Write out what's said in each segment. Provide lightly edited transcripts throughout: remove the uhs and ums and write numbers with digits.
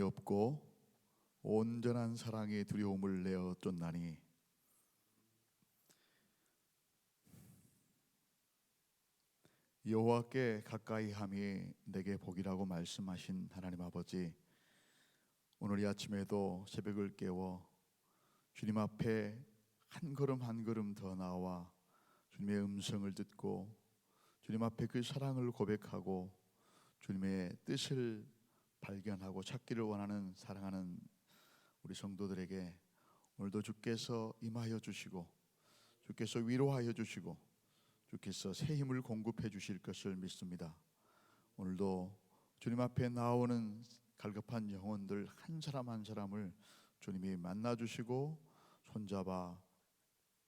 없고 온전한 사랑의 두려움을 내어 쫓나니 여호와께 가까이 함이 내게 복이라고 말씀하신 하나님 아버지, 오늘 이 아침에도 새벽을 깨워 주님 앞에 한 걸음 한 걸음 더 나와 주님의 음성을 듣고 주님 앞에 그 사랑을 고백하고 주님의 뜻을 발견하고 찾기를 원하는 사랑하는 우리 성도들에게 오늘도 주께서 임하여 주시고 주께서 위로하여 주시고 주께서 새 힘을 공급해 주실 것을 믿습니다. 오늘도 주님 앞에 나오는 갈급한 영혼들 한 사람 한 사람을 주님이 만나 주시고 손잡아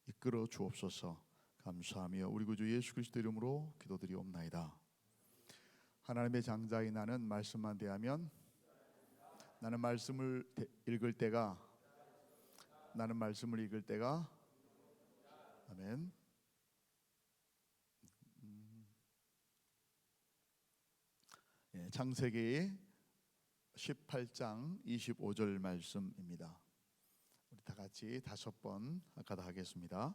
이끌어 주옵소서. 감사하며 우리 구주 예수 그리스도 이름으로 기도드리옵나이다. 하나님의 장자인 나는 말씀만 대하면 나는 말씀을 읽을 때가 아멘. 창세기 18장 25절 말씀입니다. 우리 다 같이 5번 아까 하겠습니다.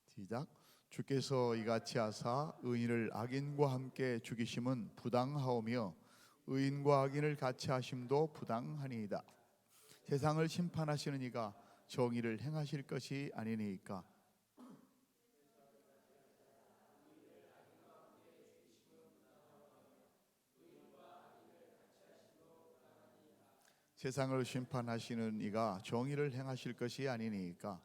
시작. 주께서 이같이 하사 의인을 악인과 함께 죽이심은 부당하오며 의인과 악인을 같이 하심도 부당하니이다. 세상을 심판하시는 이가 정의를 행하실 것이 아니니까. 세상을 심판하시는 이가 정의를 행하실 것이 아니니까.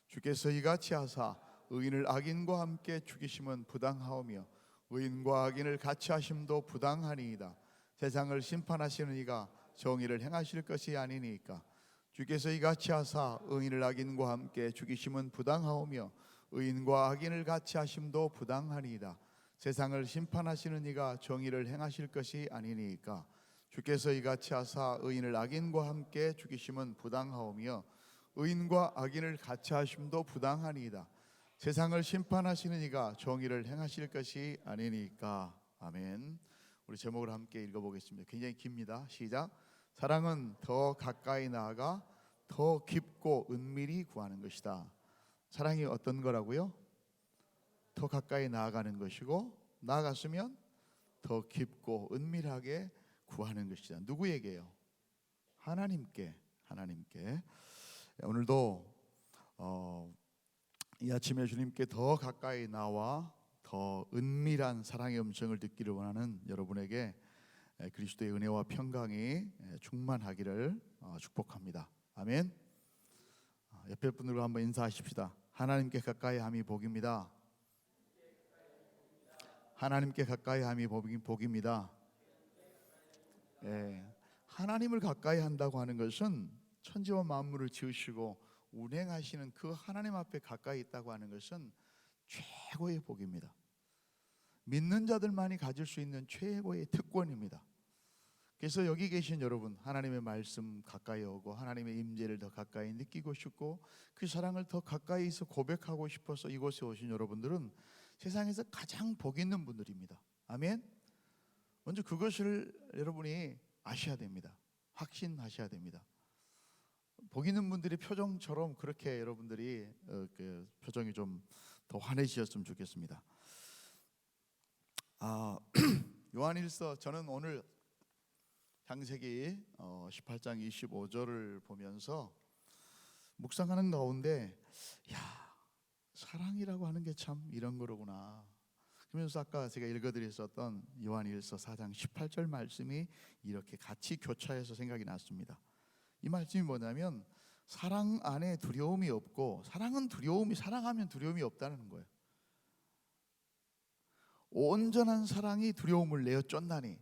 주께서 이같이 하사 의인을 악인과 함께 죽이심은 부당하오며 의인과 악인을 같이 하심도 부당하니이다. 세상을 심판하시는 이가 정의를 행하실 것이 아니니까. 주께서 이같이 하사 의인을 악인과 함께 죽이심은 부당하오며 의인과 악인을 같이 하심도 부당하니이다. 세상을 심판하시는 이가 정의를 행하실 것이 아니니까. 주께서 이같이 하사 의인을 악인과 함께 죽이심은 부당하오며 의인과 악인을 같이 하심도 부당하니이다. 세상을 심판하시는 이가 정의를 행하실 것이 아니니까. 아멘. 우리 제목을 함께 읽어보겠습니다. 굉장히 깁니다. 시작. 사랑은 더 가까이 나아가 더 깊고 은밀히 구하는 것이다. 사랑이 어떤 거라고요? 더 가까이 나아가는 것이고 나아갔으면 더 깊고 은밀하게 구하는 것이다. 누구에게요? 하나님께. 오늘도 이 아침에 주님께 더 가까이 나와 더 은밀한 사랑의 음성을 듣기를 원하는 여러분에게 그리스도의 은혜와 평강이 충만하기를 축복합니다. 아멘. 옆에 분들과 한번 인사하십시다. 하나님께 가까이 함이 복입니다. 하나님께 가까이 함이 복입니다. 하나님을 가까이 한다고 하는 것은 천지와 만물을 지으시고 운행하시는 그 하나님 앞에 가까이 있다고 하는 것은 최고의 복입니다. 믿는 자들만이 가질 수 있는 최고의 특권입니다. 그래서 여기 계신 여러분, 하나님의 말씀 가까이 오고 하나님의 임재를 더 가까이 느끼고 싶고 그 사랑을 더 가까이서 고백하고 싶어서 이곳에 오신 여러분들은 세상에서 가장 복 있는 분들입니다. 아멘. 먼저 그것을 여러분이 아셔야 됩니다. 확신하셔야 됩니다. 복 있는 분들의 표정처럼 그렇게 여러분들이 그 표정이 좀 더 환해지셨으면 좋겠습니다. 요한일서, 저는 오늘 창세기 18장 25절을 보면서 묵상하는 가운데 사랑이라고 하는 게 참 이런 거로구나. 그러면서 아까 제가 읽어드렸었던 요한일서 4장 18절 말씀이 이렇게 같이 교차해서 생각이 났습니다. 이 말씀이 뭐냐면 사랑 안에 두려움이 없고 사랑하면 두려움이 없다는 거예요. 온전한 사랑이 두려움을 내어 쫓나니.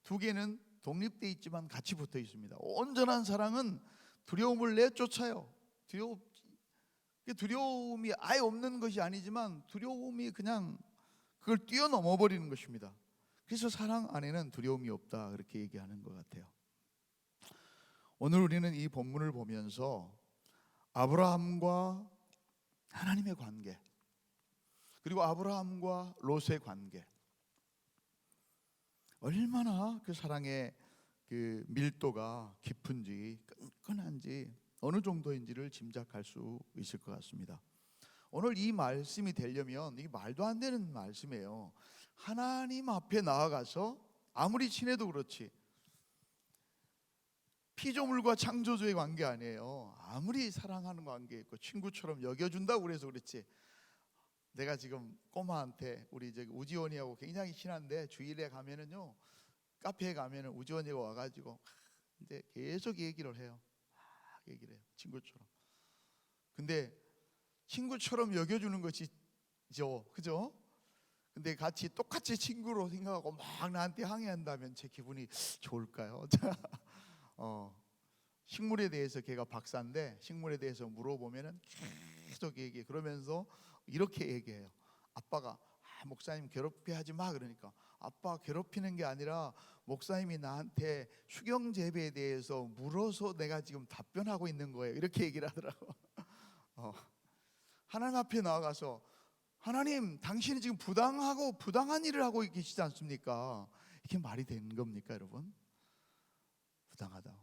두 개는 독립되어 있지만 같이 붙어 있습니다. 온전한 사랑은 두려움을 내어 쫓아요. 두려움이 아예 없는 것이 아니지만 두려움이 그냥 그걸 뛰어넘어 버리는 것입니다. 그래서 사랑 안에는 두려움이 없다, 그렇게 얘기하는 것 같아요. 오늘 우리는 이 본문을 보면서 아브라함과 하나님의 관계, 그리고 아브라함과 롯의 관계, 얼마나 그 사랑의 그 밀도가 깊은지 끈끈한지 어느 정도인지를 짐작할 수 있을 것 같습니다. 오늘 이 말씀이 되려면 이게 말도 안 되는 말씀이에요. 하나님 앞에 나아가서 아무리 친해도 그렇지, 피조물과 창조주의 관계 아니에요. 아무리 사랑하는 관계 있고 친구처럼 여겨준다고 그래서 그렇지, 내가 지금 꼬마한테, 우리 저기 우지원이하고 굉장히 친한데 주일에 가면은요, 카페에 가면은 우지원이가 와가지고 이제 계속 얘기를 해요. 얘기를 해요, 친구처럼. 근데 친구처럼 여겨주는 것이죠, 그죠? 근데 같이 똑같이 친구로 생각하고 막 나한테 항의한다면 제 기분이 좋을까요? 식물에 대해서 걔가 박사인데 식물에 대해서 물어보면은 계속 얘기해. 그러면서 이렇게 얘기해요. 아빠가 목사님 괴롭게 하지 마 그러니까, 아빠 괴롭히는 게 아니라 목사님이 나한테 수경재배에 대해서 물어서 내가 지금 답변하고 있는 거예요, 이렇게 얘기를 하더라고. 하나님 앞에 나아가서, 하나님 당신이 지금 부당한 일을 하고 계시지 않습니까? 이게 말이 되는 겁니까 여러분? 부당하다.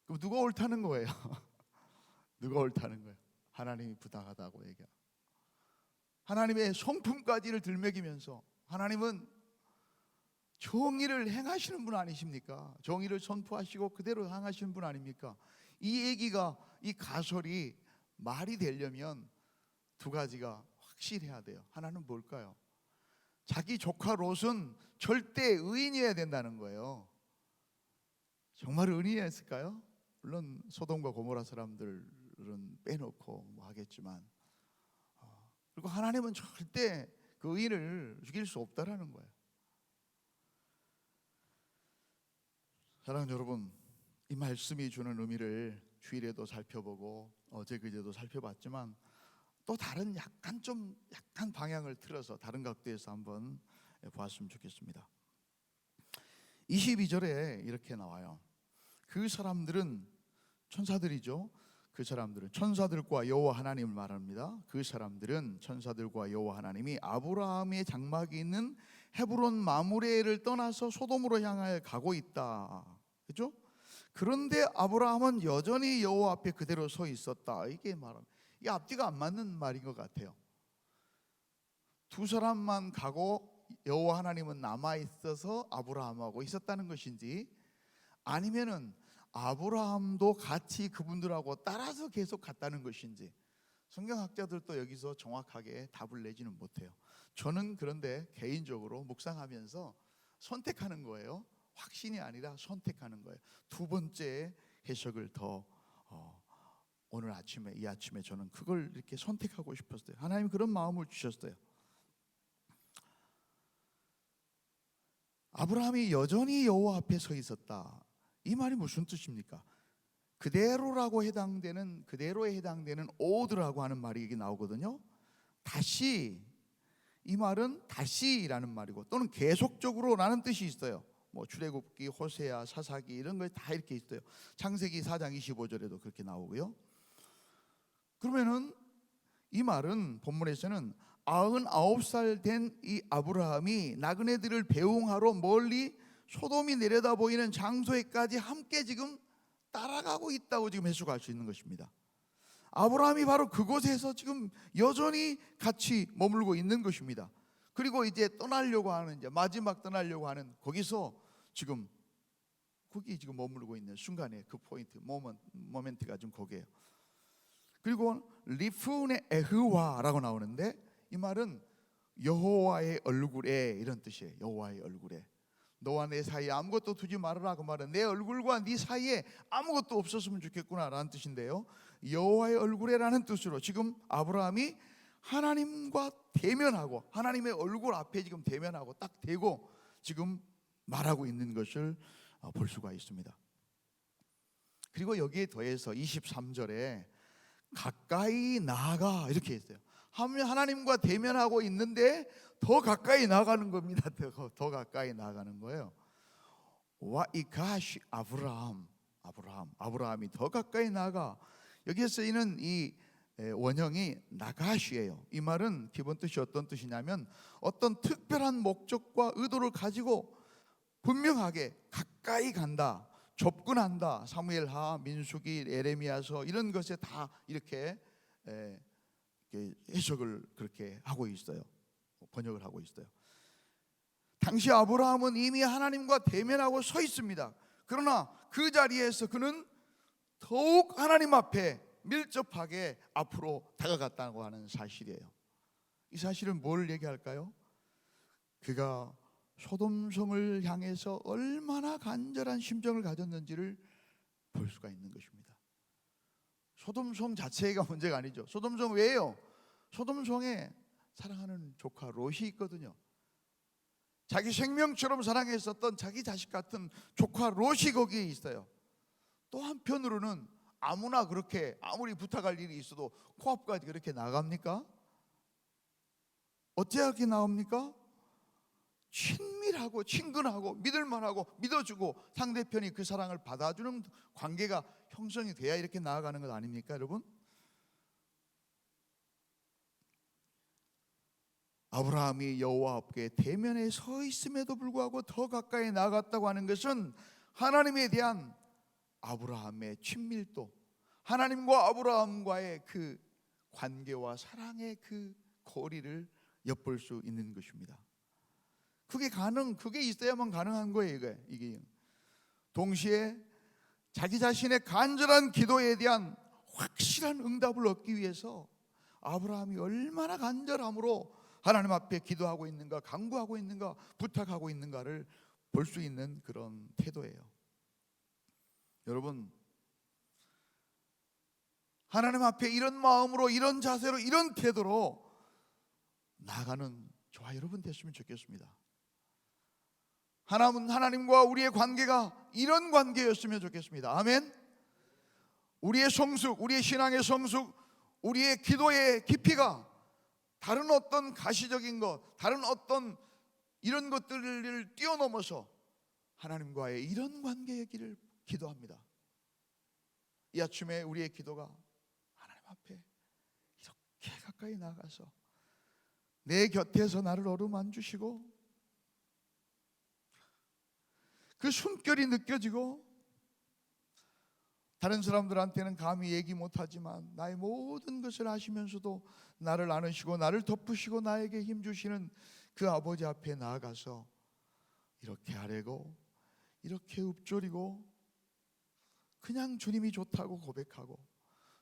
그럼 누가 옳다는 거예요? 누가 옳다는 거예요? 하나님이 부당하다고 얘기하고, 하나님의 성품까지를 들먹이면서, 하나님은 정의를 행하시는 분 아니십니까? 정의를 선포하시고 그대로 행하시는 분 아닙니까? 이 얘기가, 이 가설이 말이 되려면 두 가지가 확실해야 돼요. 하나는 뭘까요? 자기 조카 롯은 절대 의인이어야 된다는 거예요. 정말 의인이었을까요? 물론 소돔과 고모라 사람들은 빼놓고 뭐 하겠지만, 그리고 하나님은 절대 그 의인을 죽일 수 없다라는 거예요. 사랑하는 여러분, 이 말씀이 주는 의미를 주일에도 살펴보고 어제 그제도 살펴봤지만, 또 다른 약간 방향을 틀어서 다른 각도에서 한번 보았으면 좋겠습니다. 22절에 이렇게 나와요. 그 사람들은 천사들이죠. 그 사람들은 천사들과 여호와 하나님을 말합니다. 그 사람들은 천사들과 여호와 하나님이 아브라함의 장막이 있는 헤브론 마므레를 떠나서 소돔으로 향하여 가고 있다. 그렇죠? 그런데 아브라함은 여전히 여호와 앞에 그대로 서 있었다. 이게 말합니다. 이 앞뒤가 안 맞는 말인 것 같아요. 두 사람만 가고 여호와 하나님은 남아 있어서 아브라함하고 있었다는 것인지, 아니면은 아브라함도 같이 그분들하고 따라서 계속 갔다는 것인지, 성경학자들도 여기서 정확하게 답을 내지는 못해요. 저는 그런데 개인적으로 묵상하면서 선택하는 거예요. 확신이 아니라 선택하는 거예요. 두 번째 해석을 더 오늘 아침에, 이 아침에 저는 그걸 이렇게 선택하고 싶었어요. 하나님 그런 마음을 주셨어요. 아브라함이 여전히 여호와 앞에 서 있었다. 이 말이 무슨 뜻입니까? 그대로에 해당되는 오드라고 하는 말이 이게 나오거든요. 다시, 이 말은 다시라는 말이고, 또는 계속적으로라는 뜻이 있어요. 뭐 출애굽기, 호세아, 사사기 이런 거 다 이렇게 있어요. 창세기 4장 25절에도 그렇게 나오고요. 그러면은 이 말은 본문에서는 99살 된 이 아브라함이 나그네들을 배웅하러 멀리 소돔이 내려다 보이는 장소에까지 함께 지금 따라가고 있다고 지금 해석할 수 있는 것입니다. 아브라함이 바로 그곳에서 지금 여전히 같이 머물고 있는 것입니다. 그리고 이제 떠나려고 하는, 이제 마지막 떠나려고 하는 거기서 지금 거기 지금 머물고 있는 순간에 그 포인트, 모멘트가 좀 거기에요. 그리고 리프네 에흐와라고 나오는데, 이 말은 여호와의 얼굴에, 이런 뜻이에요. 여호와의 얼굴에. 너와 내 사이에 아무것도 두지 말아라. 그 말은 내 얼굴과 네 사이에 아무것도 없었으면 좋겠구나 라는 뜻인데요, 여호와의 얼굴에라는 뜻으로 지금 아브라함이 하나님과 대면하고, 하나님의 얼굴 앞에 지금 대면하고 딱 대고 지금 말하고 있는 것을 볼 수가 있습니다. 그리고 여기에 더해서 23절에 가까이 나아가 이렇게 했어요. 하나님과 대면하고 있는데 더 가까이 나가는 겁니다. 더 가까이 나가는 거예요. 와이가시 아브라함이 더 가까이 나가. 여기에 쓰이는 이 원형이 나가시예요. 이 말은 기본 뜻이 어떤 뜻이냐면, 어떤 특별한 목적과 의도를 가지고 분명하게 가까이 간다, 접근한다. 사무엘하, 민수기, 에레미야서 이런 것에 다 이렇게 해석을 그렇게 하고 있어요. 번역을 하고 있어요. 당시 아브라함은 이미 하나님과 대면하고 서 있습니다. 그러나 그 자리에서 그는 더욱 하나님 앞에 밀접하게 앞으로 다가갔다고 하는 사실이에요. 이 사실은 뭘 얘기할까요? 그가 소돔성을 향해서 얼마나 간절한 심정을 가졌는지를 볼 수가 있는 것입니다. 소돔성 자체가 문제가 아니죠. 소돔성 왜요? 소돔성에 사랑하는 조카 롯이 있거든요. 자기 생명처럼 사랑했었던 자기 자식 같은 조카 롯이 거기에 있어요. 또 한편으로는 아무나 그렇게 아무리 부탁할 일이 있어도 코앞까지 그렇게 나갑니까? 어떻게 나옵니까? 친밀하고 친근하고 믿을만하고 믿어주고 상대편이 그 사랑을 받아주는 관계가 형성이 돼야 이렇게 나아가는 것 아닙니까, 여러분? 아브라함이 여호와 앞에 대면에 서 있음에도 불구하고 더 가까이 나아갔다고 하는 것은 하나님에 대한 아브라함의 친밀도, 하나님과 아브라함과의 그 관계와 사랑의 그 거리를 엿볼 수 있는 것입니다. 그게 있어야만 가능한 거예요. 이게 동시에 자기 자신의 간절한 기도에 대한 확실한 응답을 얻기 위해서 아브라함이 얼마나 간절함으로 하나님 앞에 기도하고 있는가, 간구하고 있는가, 부탁하고 있는가를 볼 수 있는 그런 태도예요. 여러분, 하나님 앞에 이런 마음으로, 이런 자세로, 이런 태도로 나아가는 저와 여러분 됐으면 좋겠습니다. 하나님과 우리의 관계가 이런 관계였으면 좋겠습니다. 아멘. 우리의 성숙, 우리의 신앙의 성숙, 우리의 기도의 깊이가 다른 어떤 가시적인 것, 다른 어떤 이런 것들을 뛰어넘어서 하나님과의 이런 관계이기를 기도합니다. 이 아침에 우리의 기도가 하나님 앞에 이렇게 가까이 나가서 내 곁에서 나를 어루만지시고 그 숨결이 느껴지고, 다른 사람들한테는 감히 얘기 못하지만 나의 모든 것을 아시면서도 나를 안으시고 나를 덮으시고 나에게 힘주시는 그 아버지 앞에 나아가서 이렇게 아뢰고 이렇게 읊조리고 그냥 주님이 좋다고 고백하고,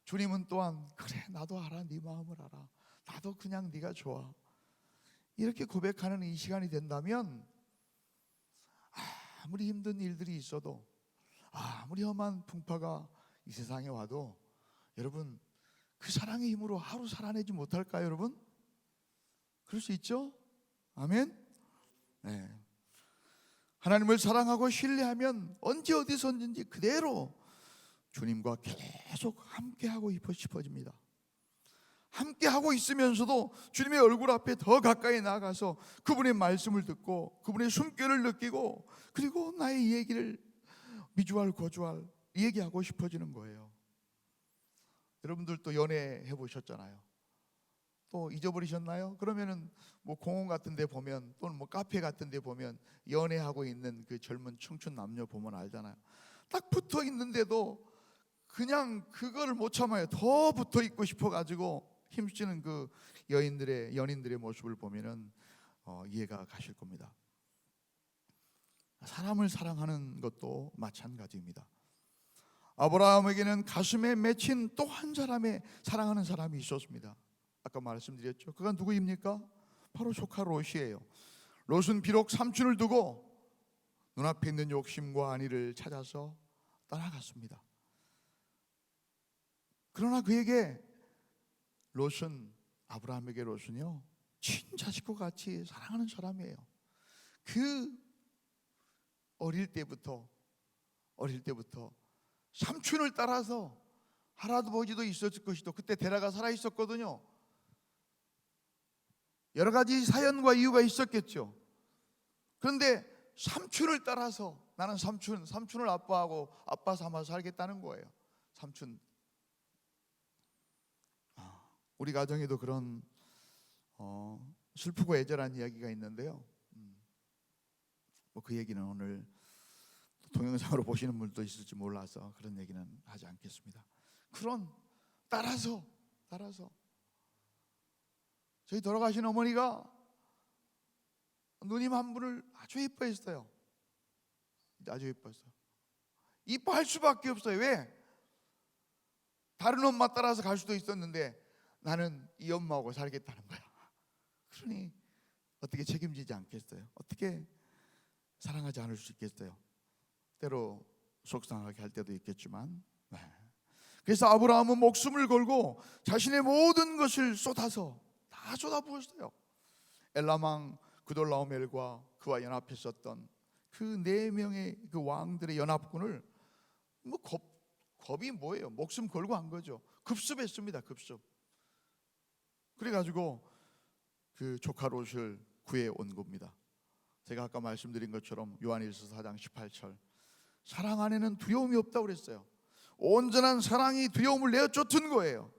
주님은 또한 그래 나도 알아, 네 마음을 알아, 나도 그냥 네가 좋아, 이렇게 고백하는 이 시간이 된다면 아무리 힘든 일들이 있어도, 아무리 험한 풍파가 이 세상에 와도 여러분 그 사랑의 힘으로 하루 살아내지 못할까요, 여러분? 그럴 수 있죠? 아멘. 네. 하나님을 사랑하고 신뢰하면 언제 어디서든지 그대로 주님과 계속 함께하고 싶어집니다. 함께하고 있으면서도 주님의 얼굴 앞에 더 가까이 나아가서 그분의 말씀을 듣고 그분의 숨결을 느끼고, 그리고 나의 얘기를 미주알 고주알 얘기하고 싶어지는 거예요. 여러분들도 연애해 보셨잖아요. 또 잊어버리셨나요? 그러면은 뭐 공원 같은 데 보면, 또는 뭐 카페 같은 데 보면 연애하고 있는 그 젊은 청춘 남녀 보면 알잖아요. 딱 붙어 있는데도 그냥 그걸 못 참아요. 더 붙어 있고 싶어 가지고 힘쓰는 그 연인들의 모습을 보면은 이해가 가실 겁니다. 사람을 사랑하는 것도 마찬가지입니다. 아브라함에게는 가슴에 맺힌 또 한 사람의 사랑하는 사람이 있었습니다. 아까 말씀드렸죠. 그가 누구입니까? 바로 조카 롯이에요. 롯은 비록 삼촌을 두고 눈앞에 있는 욕심과 안위를 찾아서 떠나갔습니다. 그러나 그에게 아브라함에게 롯은요, 친자식과 같이 사랑하는 사람이에요. 그 어릴 때부터 삼촌을 따라서 할아버지도 있었을 것이고, 그때 데라가 살아 있었거든요. 여러 가지 사연과 이유가 있었겠죠. 그런데 삼촌을 따라서 나는 삼촌을 아빠하고 아빠 삼아 살겠다는 거예요. 삼촌. 우리 가정에도 그런 그 얘기는 오늘 동영상으로 보시는 분도 있을지 몰라서 그런 얘기는 하지 않겠습니다. 그런 따라서 저희 돌아가신 어머니가 누님 한 분을 아주 이뻐했어요. 아주 이뻐했어요. 이뻐할 수밖에 없어요. 왜? 다른 엄마 따라서 갈 수도 있었는데 나는 이 엄마하고 살겠다는 거야. 그러니 어떻게 책임지지 않겠어요? 어떻게 사랑하지 않을 수 있겠어요? 때로 속상하게 할 때도 있겠지만, 그래서 아브라함은 목숨을 걸고 자신의 모든 것을 쏟아서 다 쏟아부었어요. 엘람왕 그돌라오멜과 그와 연합했었던 그 4명의 그 왕들의 연합군을 겁이 뭐예요? 목숨 걸고 한 거죠. 급습했습니다. 급습. 그래가지고 그 조카 롯을 구해 온 겁니다. 제가 아까 말씀드린 것처럼 요한일서 4장 18절, 사랑 안에는 두려움이 없다고 그랬어요. 온전한 사랑이 두려움을 내어 쫓은 거예요.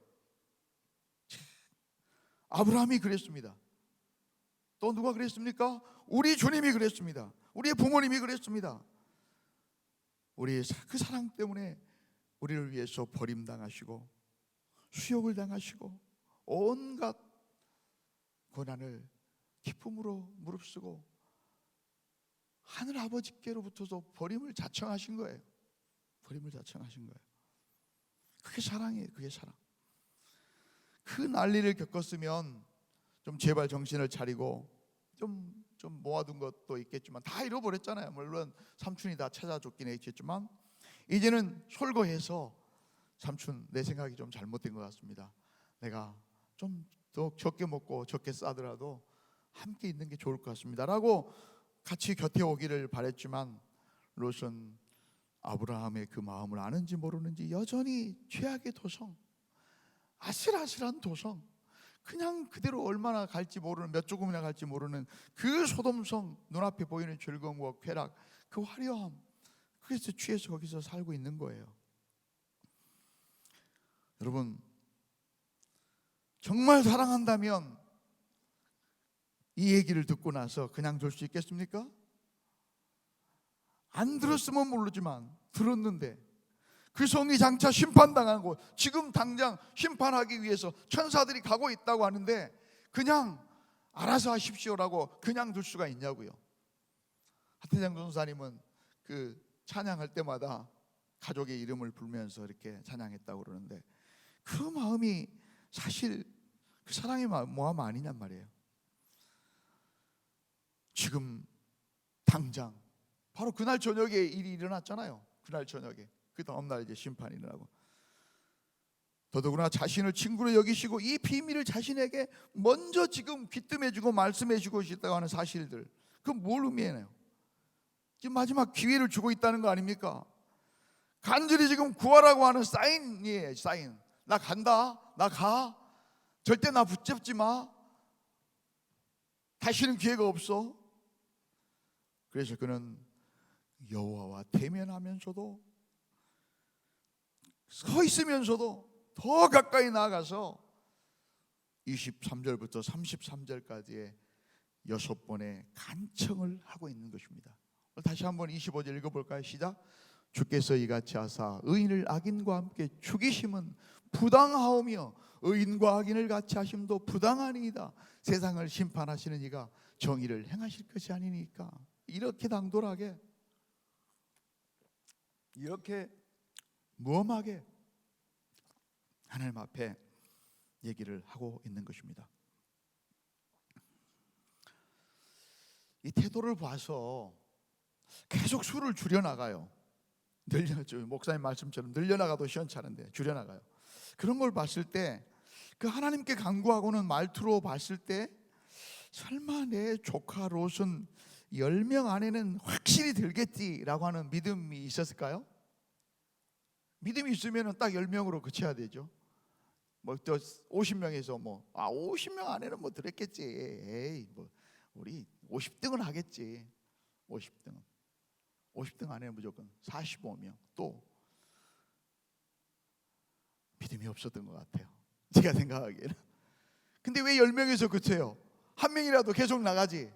아브라함이 그랬습니다. 또 누가 그랬습니까? 우리 주님이 그랬습니다. 우리의 부모님이 그랬습니다. 우리의 그 사랑 때문에 우리를 위해서 버림당하시고 수욕을 당하시고 온갖 고난을 기쁨으로 무릅쓰고 하늘 아버지께로부터도 버림을 자청하신 거예요. 버림을 자청하신 거예요. 그게 사랑이에요. 그게 사랑. 그 난리를 겪었으면 좀 제발 정신을 차리고 좀 모아둔 것도 있겠지만 다 잃어버렸잖아요. 물론 삼촌이 다 찾아줬긴 했겠지만 이제는 솔거해서 삼촌 내 생각이 좀 잘못된 것 같습니다. 내가 좀 더 적게 먹고 적게 싸더라도 함께 있는 게 좋을 것 같습니다 라고 같이 곁에 오기를 바랬지만 롯은 아브라함의 그 마음을 아는지 모르는지 여전히 죄악의 도성, 아슬아슬한 도성, 그냥 그대로 얼마나 갈지 모르는, 몇 조금이나 갈지 모르는 그 소돔성, 눈앞에 보이는 즐거움과 쾌락, 그 화려함, 그래서 취해서 거기서 살고 있는 거예요. 여러분, 정말 사랑한다면 이 얘기를 듣고 나서 그냥 둘 수 있겠습니까? 안 들었으면 모르지만 들었는데 그 성이 장차 심판당한 곳, 지금 당장 심판하기 위해서 천사들이 가고 있다고 하는데 그냥 알아서 하십시오라고 그냥 둘 수가 있냐고요. 하태장 전사님은 그 찬양할 때마다 가족의 이름을 부르면서 이렇게 찬양했다고 그러는데 그 마음이 사실 그 사랑의 마음 아니냔 말이에요. 지금 당장 바로 그날 저녁에 일이 일어났잖아요. 그날 저녁에 그 다음날 이제 심판이 일어나고 더더구나 자신을 친구로 여기시고 이 비밀을 자신에게 먼저 지금 귀뜸해주고 말씀해주고 있다고 하는 사실들, 그건 뭘 의미해요? 지금 마지막 기회를 주고 있다는 거 아닙니까? 간절히 지금 구하라고 하는 사인이에요. 사인. 나 간다. 나 가. 절대 나 붙잡지 마. 다시는 기회가 없어. 그래서 그는 여호와와 대면하면서도 서 있으면서도 더 가까이 나아가서 23절부터 33절까지의 6번의 간청을 하고 있는 것입니다. 다시 한번 25절 읽어볼까요? 시작. 주께서 이같이 하사 의인을 악인과 함께 죽이심은 부당하오며 의인과 악인을 같이 하심도 부당하니이다. 세상을 심판하시는 이가 정의를 행하실 것이 아니니까. 이렇게 당돌하게, 이렇게 무엄하게 하나님 앞에 얘기를 하고 있는 것입니다. 이 태도를 봐서 계속 수를 줄여나가요. 늘려죠. 목사님 말씀처럼 늘려나가도 시원찮은데 줄여나가요. 그런 걸 봤을 때 그 하나님께 간구하고는 말투로 봤을 때 설마 내 조카 롯은 10명 안에는 확실히 들겠지라고 하는 믿음이 있었을까요? 믿음이 있으면 딱 10명으로 그쳐야 되죠. 뭐 또 50명에서 50명 안에는 뭐 들었겠지. 에이 뭐 우리 50등은 하겠지. 50등 안에는 무조건 45명. 또 믿음이 없었던 것 같아요. 제가 생각하기에는. 근데 왜 10명에서 그쳐요? 한 명이라도 계속 나가지.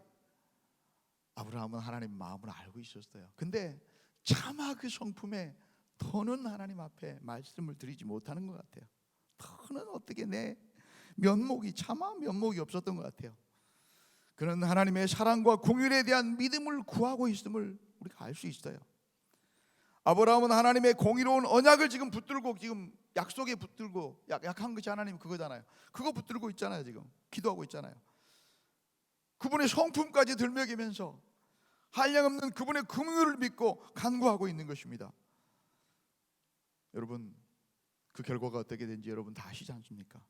아브라함은 하나님 마음을 알고 있었어요. 근데 차마 그 성품에 더는 하나님 앞에 말씀을 드리지 못하는 것 같아요. 더는 어떻게 내 면목이 차마 면목이 없었던 것 같아요. 그는 하나님의 사랑과 공율에 대한 믿음을 구하고 있음을 우리가 알 수 있어요. 아브라함은 하나님의 공의로운 언약을 지금 붙들고, 지금 약속에 붙들고, 약한 것이 하나님 그거잖아요. 그거 붙들고 있잖아요. 지금 기도하고 있잖아요. 그분의 성품까지 들먹이면서 한량없는 그분의 긍휼을 믿고 간구하고 있는 것입니다. 여러분, 그 결과가 어떻게 된지 여러분 다 아시지 않습니까?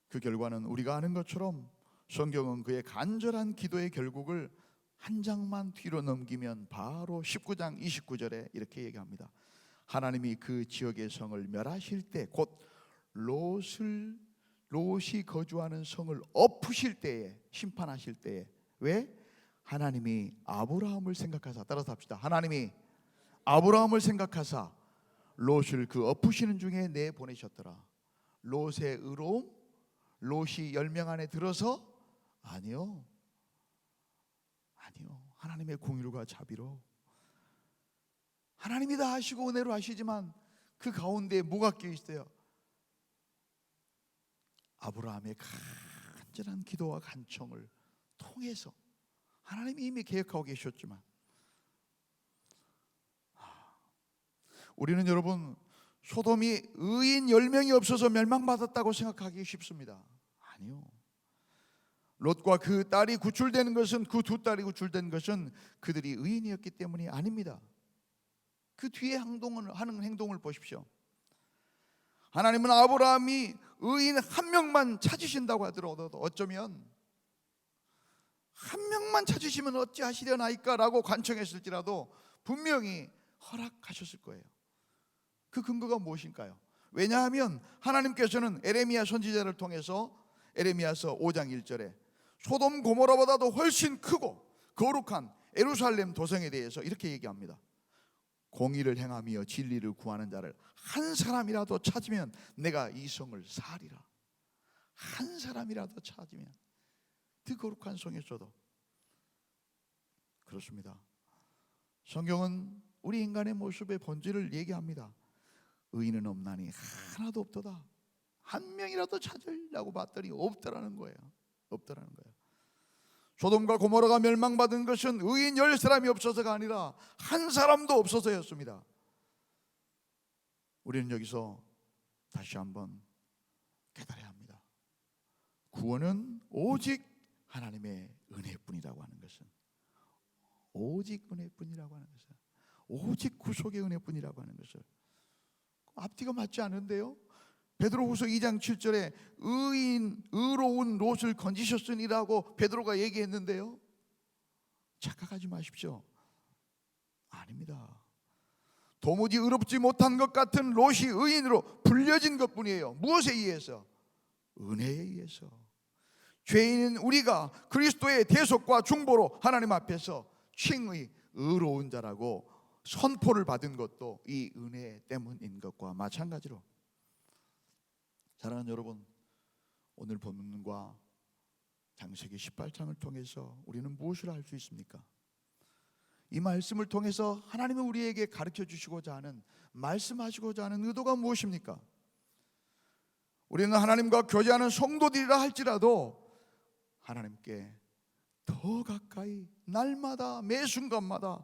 그 결과는 우리가 아는 것처럼 성경은 그의 간절한 기도의 결국을 한 장만 뒤로 넘기면 바로 19장 29절에 이렇게 얘기합니다. 하나님이 그 지역의 성을 멸하실 때, 곧 롯이 거주하는 성을 엎으실 때에, 심판하실 때에, 왜? 하나님이 아브라함을 생각하사, 따라서 합시다. 하나님이 아브라함을 생각하사 롯을 그 엎으시는 중에 내보내셨더라. 롯의 의로움? 롯이 10명 안에 들어서? 아니요. 하나님의 공의로가 자비로, 하나님이 다 하시고 은혜로 하시지만 그 가운데 뭐가 끼어 있어요? 아브라함의 간절한 기도와 간청을 통해서 하나님이 이미 계획하고 계셨지만, 우리는 여러분 소돔이 의인 10명이 없어서 멸망받았다고 생각하기 쉽습니다. 아니요. 롯과 그 딸이 구출되는 것은, 그 두 딸이 구출된 것은 그들이 의인이었기 때문이 아닙니다. 그 뒤에 하는 행동을 보십시오. 하나님은 아브라함이 의인 한 명만 찾으신다고 하더라도, 어쩌면 한 명만 찾으시면 어찌하시려나이까라고 간청했을지라도 분명히 허락하셨을 거예요. 그 근거가 무엇일까요? 왜냐하면 하나님께서는 에레미야 선지자를 통해서 에레미야서 5장 1절에 소돔 고모라보다도 훨씬 크고 거룩한 예루살렘 도성에 대해서 이렇게 얘기합니다. 공의를 행하며 진리를 구하는 자를 한 사람이라도 찾으면 내가 이 성을 사리라. 한 사람이라도 찾으면, 그 거룩한 성에서도. 그렇습니다. 성경은 우리 인간의 모습의 본질을 얘기합니다. 의인은 없나니 하나도 없도다. 한 명이라도 찾으려고 봤더니 없더라는 거예요. 없더라는 거예요. 소돔과 고모라가 멸망받은 것은 의인 10사람이 없어서가 아니라 한 사람도 없어서였습니다. 우리는 여기서 다시 한번 깨달아야 합니다. 구원은 오직 하나님의 은혜뿐이라고 하는 것은, 오직 은혜뿐이라고 하는 것은, 오직 구속의 은혜뿐이라고 하는 것을, 앞뒤가 맞지 않은데요. 베드로후서 2장 7절에 의로운 롯을 건지셨으니라고 베드로가 얘기했는데요. 착각하지 마십시오. 아닙니다. 도무지 의롭지 못한 것 같은 롯이 의인으로 불려진 것뿐이에요. 무엇에 의해서? 은혜에 의해서. 죄인인 우리가 그리스도의 대속과 중보로 하나님 앞에서 칭의 의로운 자라고 선포를 받은 것도 이 은혜 때문인 것과 마찬가지로, 사랑하는 여러분, 오늘 본문과 창세기 18장을 통해서 우리는 무엇을 알 수 있습니까? 이 말씀을 통해서 하나님은 우리에게 가르쳐 주시고자 하는, 말씀하시고자 하는 의도가 무엇입니까? 우리는 하나님과 교제하는 성도들이라 할지라도 하나님께 더 가까이 날마다 매 순간마다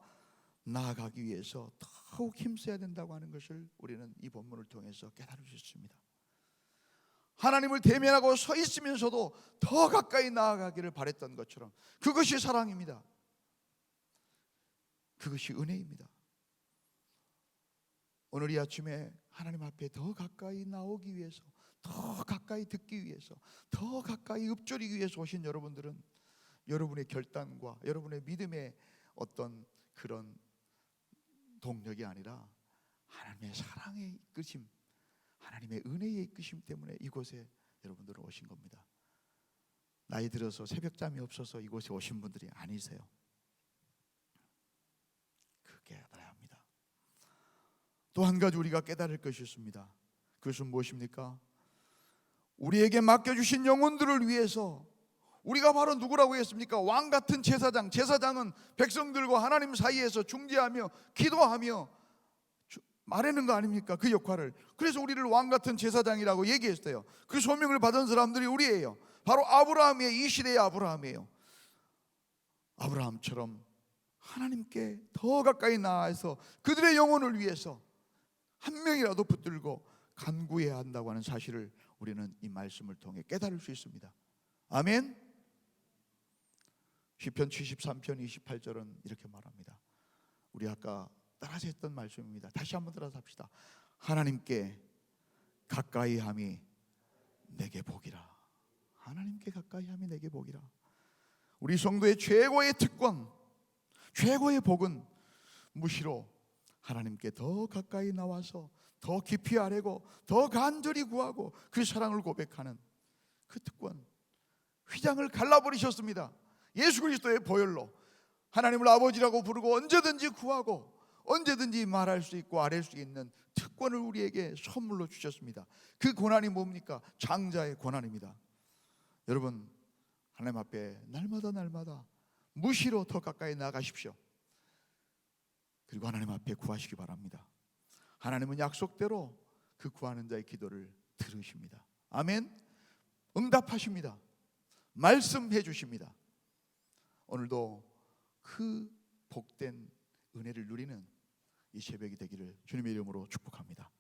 나아가기 위해서 더욱 힘써야 된다고 하는 것을 우리는 이 본문을 통해서 깨달을 수 있습니다. 하나님을 대면하고 서 있으면서도 더 가까이 나아가기를 바랬던 것처럼, 그것이 사랑입니다. 그것이 은혜입니다. 오늘 이 아침에 하나님 앞에 더 가까이 나오기 위해서, 더 가까이 듣기 위해서, 더 가까이 읊조리기 위해서 오신 여러분들은 여러분의 결단과 여러분의 믿음의 어떤 그런 동력이 아니라 하나님의 사랑의 이끄심, 하나님의 은혜의 이끄심 때문에 이곳에 여러분들은 오신 겁니다. 나이 들어서 새벽잠이 없어서 이곳에 오신 분들이 아니세요. 그게 알아야 합니다. 또 한 가지 우리가 깨달을 것이 있습니다. 그것은 무엇입니까? 우리에게 맡겨주신 영혼들을 위해서, 우리가 바로 누구라고 했습니까? 왕 같은 제사장. 제사장은 백성들과 하나님 사이에서 중재하며 기도하며 말하는 거 아닙니까? 그 역할을. 그래서 우리를 왕 같은 제사장이라고 얘기했어요. 그 소명을 받은 사람들이 우리예요. 바로 아브라함이에요. 이 시대의 아브라함이에요. 아브라함처럼 하나님께 더 가까이 나아서 그들의 영혼을 위해서 한 명이라도 붙들고 간구해야 한다고 하는 사실을 우리는 이 말씀을 통해 깨달을 수 있습니다. 아멘. 시편 73편 28절은 이렇게 말합니다. 우리 아까 따라서 했던 말씀입니다. 다시 한번 따라서 합시다. 하나님께 가까이 함이 내게 복이라. 하나님께 가까이 함이 내게 복이라. 우리 성도의 최고의 특권, 최고의 복은 무시로 하나님께 더 가까이 나와서 더 깊이 아뢰고 더 간절히 구하고 그 사랑을 고백하는 그 특권. 휘장을 갈라버리셨습니다. 예수 그리스도의 보혈로 하나님을 아버지라고 부르고 언제든지 구하고 언제든지 말할 수 있고 아뢰 수 있는 특권을 우리에게 선물로 주셨습니다. 그 고난이 뭡니까? 장자의 고난입니다. 여러분, 하나님 앞에 날마다 무시로 더 가까이 나가십시오. 그리고 하나님 앞에 구하시기 바랍니다. 하나님은 약속대로 그 구하는 자의 기도를 들으십니다. 아멘. 응답하십니다. 말씀해 주십니다. 오늘도 그 복된 은혜를 누리는 이 새벽이 되기를 주님의 이름으로 축복합니다.